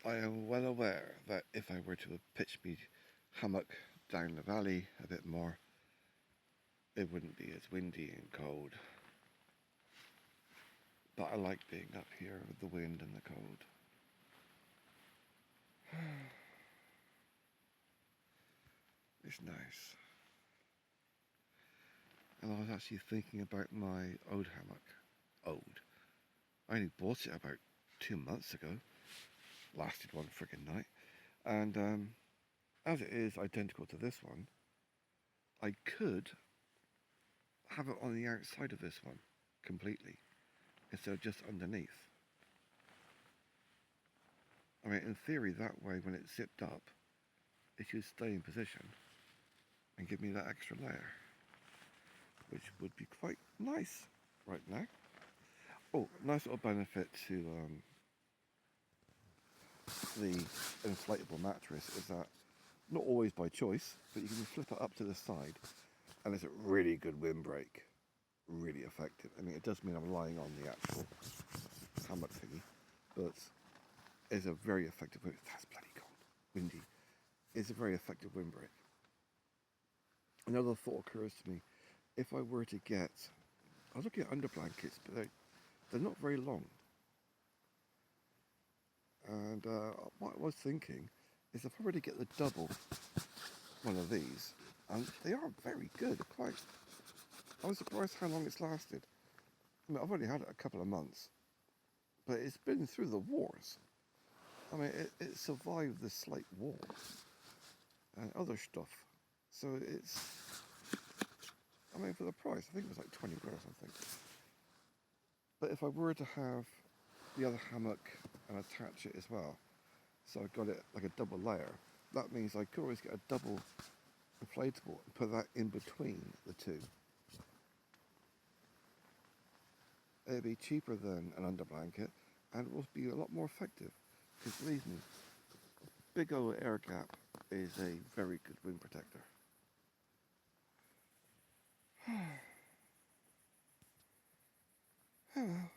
I am well aware that if I were to pitch my hammock down the valley a bit more, it wouldn't be as windy and cold. But I like being up here with the wind and the cold. It's nice. And I was actually thinking about my old hammock. Old. I only bought it about 2 months ago. Lasted one friggin' night. And as it is identical to this one, I could have it on the outside of this one completely instead of just underneath. I mean, in theory, that way when it's zipped up, it should stay in position and give me that extra layer, which would be quite nice right now. Oh, nice little benefit to the inflatable mattress is that, not always by choice, but you can flip it up to the side and it's a really good windbreak, really effective. I mean, it does mean I'm lying on the actual hammock thingy, but it's a very effective, that's bloody cold, windy. It's a very effective windbreak. Another thought occurs to me, if I were to get, I was looking at under blankets, but they're not very long. And what I was thinking is if I were to get the double one of these, and they are very good, I was surprised how long it's lasted. I mean, I've only had it a couple of months, but it's been through the wars. I mean, it survived the Slate War and other stuff. So it's, I mean, for the price, I think it was like 20 quid or something. But if I were to have the other hammock and attach it as well, so I got it like a double layer, that means I could always get a double inflatable and put that in between the two. It'd be cheaper than an under blanket and it will be a lot more effective, because believe me, big old air gap is a very good wind protector. Oh well.